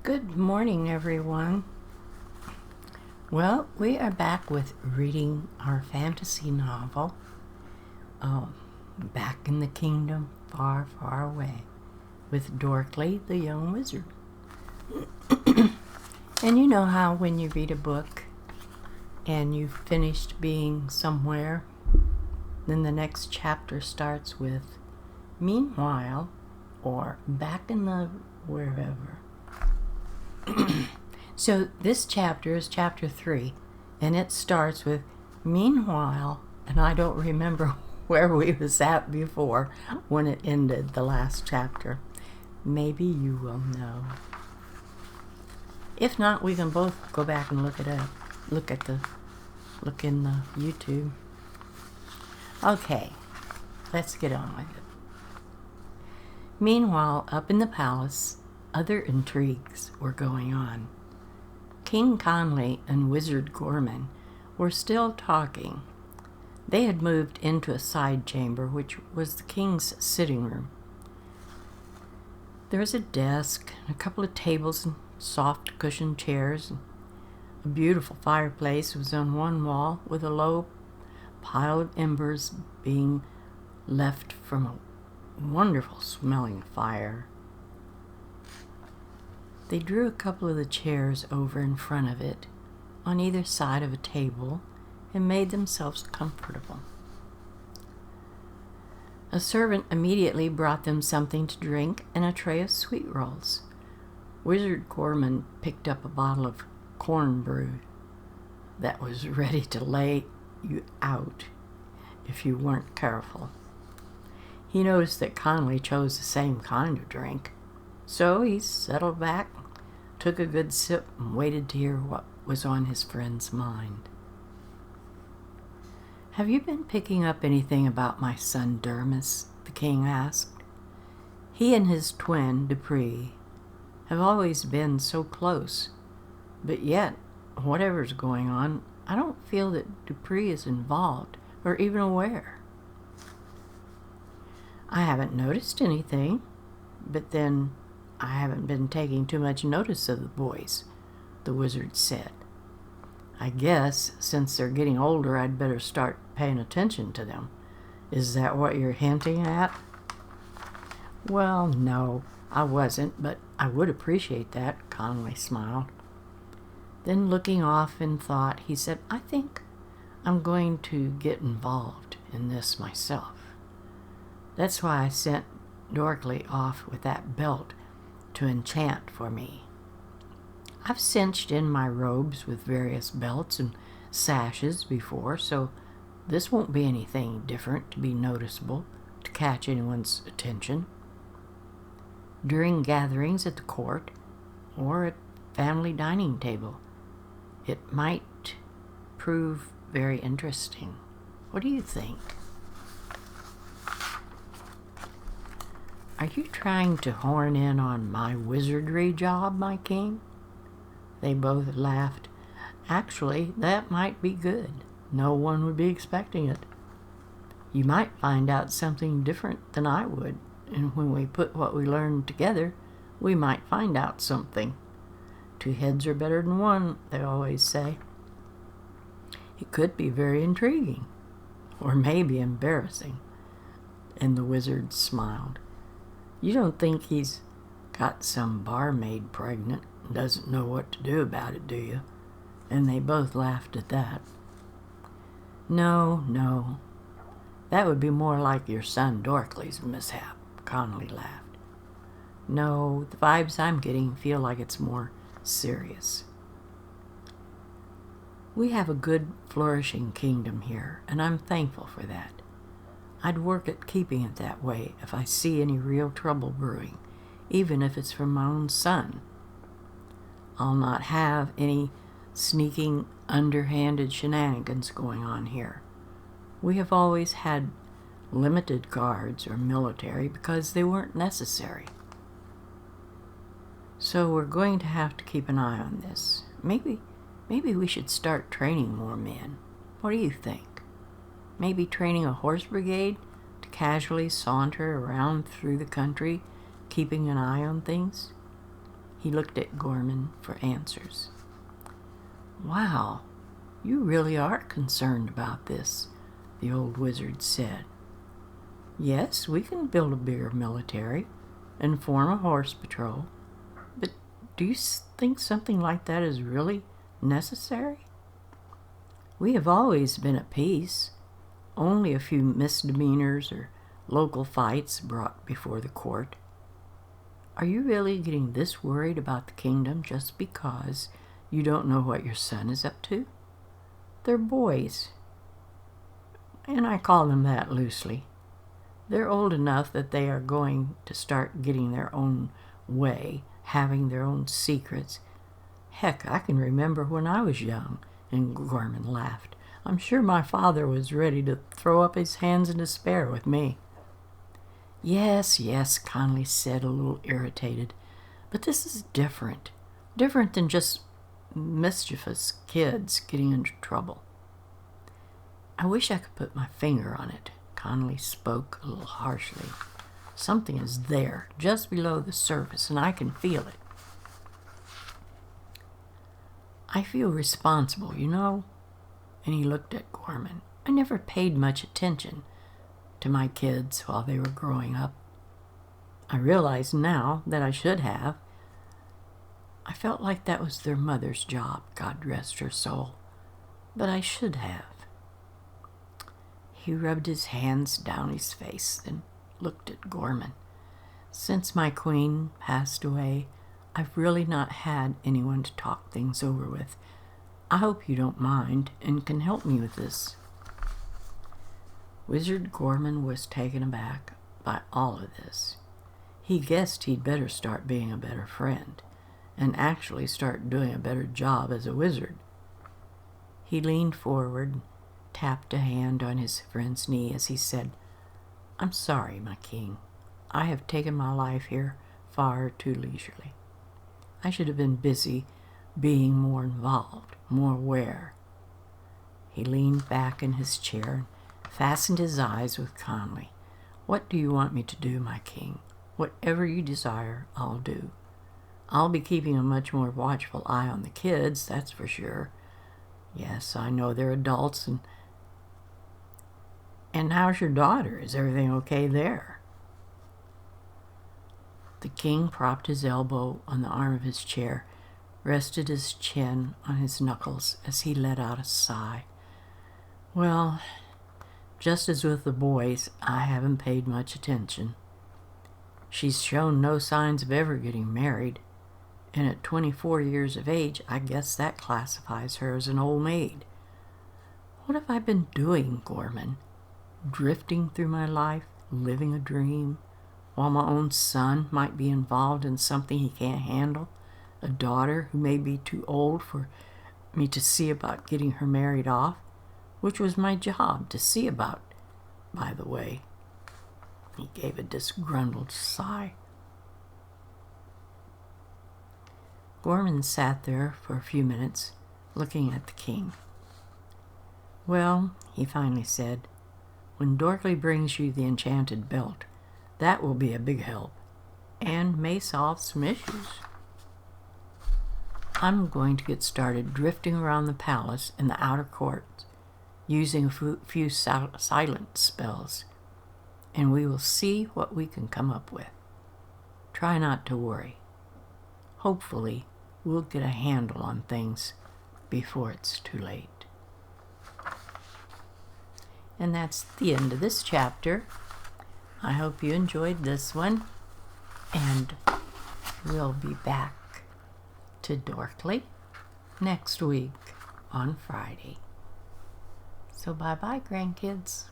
Good morning, everyone. Well, we are back with reading our fantasy novel, Back in the Kingdom Far, Far Away, with Dorkly, the young wizard. And you know how when you read a book and you've finished being somewhere, then the next chapter starts with, meanwhile, or back in the wherever. So this chapter is chapter 3, and it starts with meanwhile, and I don't remember where we was at before when it ended, the last chapter. Maybe you will know. If not, we can both go back and look it up. Look in the YouTube. Okay, let's get on with it. Meanwhile, up in the palace, other intrigues were going on. King Conley and Wizard Gorman were still talking. They had moved into a side chamber, which was the king's sitting room. There was a desk, and a couple of tables and soft cushioned chairs. And a beautiful fireplace was on one wall, with a low pile of embers being left from a wonderful smelling fire. They drew a couple of the chairs over in front of it, on either side of a table, and made themselves comfortable. A servant immediately brought them something to drink and a tray of sweet rolls. Wizard Gorman picked up a bottle of corn brew that was ready to lay you out if you weren't careful. He noticed that Conley chose the same kind of drink, so he settled back, took a good sip, and waited to hear what was on his friend's mind. "Have you been picking up anything about my son Dermis?" the king asked. "He and his twin, Dupree, have always been so close, but yet, whatever's going on, I don't feel that Dupree is involved or even aware." "I haven't noticed anything, but then I haven't been taking too much notice of the boys," the wizard said. "I guess since they're getting older, I'd better start paying attention to them. Is that what you're hinting at?" "Well, no, I wasn't, but I would appreciate that," Conley smiled. Then, looking off in thought, he said, "I think I'm going to get involved in this myself. That's why I sent Dorkly off with that belt to enchant for me. I've cinched in my robes with various belts and sashes before, so this won't be anything different to be noticeable, to catch anyone's attention. During gatherings at the court or at family dining table, it might prove very interesting. What do you think?" "Are you trying to horn in on my wizardry job, my king?" They both laughed. "Actually, that might be good. No one would be expecting it. You might find out something different than I would, and when we put what we learned together, we might find out something. 2 heads are better than 1, they always say. It could be very intriguing, or maybe embarrassing." And the wizard smiled. "You don't think he's got some barmaid pregnant and doesn't know what to do about it, do you?" And they both laughed at that. No. That would be more like your son Dorkly's mishap," Conley laughed. "No, the vibes I'm getting feel like it's more serious. We have a good, flourishing kingdom here, and I'm thankful for that. I'd work at keeping it that way if I see any real trouble brewing, even if it's from my own son. I'll not have any sneaking, underhanded shenanigans going on here. We have always had limited guards or military because they weren't necessary. So we're going to have to keep an eye on this. Maybe we should start training more men. What do you think? Maybe training a horse brigade to casually saunter around through the country, keeping an eye on things?" He looked at Gorman for answers. Wow, you really are concerned about this, the old wizard said. Yes, we can build a bigger military and form a horse patrol, but do you think something like that is really necessary? We have always been at peace, only a few misdemeanors or local fights brought before the court. Are you really getting this worried about the kingdom just because you don't know what your son is up to? They're boys, and I call them that loosely. They're old enough that they are going to start getting their own way, having their own secrets. Heck, I can remember when I was young, and Gorman laughed. I'm sure my father was ready to throw up his hands in despair with me. Yes, Conley said, a little irritated. But this is different. Different than just mischievous kids getting into trouble. I wish I could put my finger on it. Conley spoke a little harshly. Something is there, just below the surface, and I can feel it. I feel responsible, you know. And he looked at Gorman. I never paid much attention to my kids while they were growing up. I realize now that I should have. I felt like that was their mother's job, God rest her soul. But I should have. He rubbed his hands down his face, then looked at Gorman. Since my queen passed away, I've really not had anyone to talk things over with. I hope you don't mind and can help me with this. Wizard Gorman was taken aback by all of this. He guessed he'd better start being a better friend and actually start doing a better job as a wizard. He leaned forward and tapped a hand on his friend's knee as he said, I'm sorry, my king. I have taken my life here far too leisurely. I should have been busy being more involved, more aware. He leaned back in his chair and fastened his eyes with Conley. What do you want me to do, my king? Whatever you desire, I'll do. I'll be keeping a much more watchful eye on the kids, that's for sure. Yes, I know they're adults, and how's your daughter? Is everything okay there? The king propped his elbow on the arm of his chair, rested his chin on his knuckles as he let out a sigh. Well, just as with the boys, I haven't paid much attention. She's shown no signs of ever getting married, and at 24 years of age, I guess that classifies her as an old maid. What have I been doing, Gorman? Drifting through my life, living a dream, while my own son might be involved in something he can't handle, a daughter who may be too old for me to see about getting her married off, which was my job to see about, by the way. He gave a disgruntled sigh. Gorman sat there for a few minutes, looking at the king. Well, he finally said, when Dorkly brings you the enchanted belt, that will be a big help, and may solve some issues. I'm going to get started drifting around the palace and the outer courts, using a few silent spells, and we will see what we can come up with. Try not to worry. Hopefully, we'll get a handle on things before it's too late. And that's the end of this chapter. I hope you enjoyed this one, and we'll be back to Dorkly next week on Friday. So bye-bye, grandkids.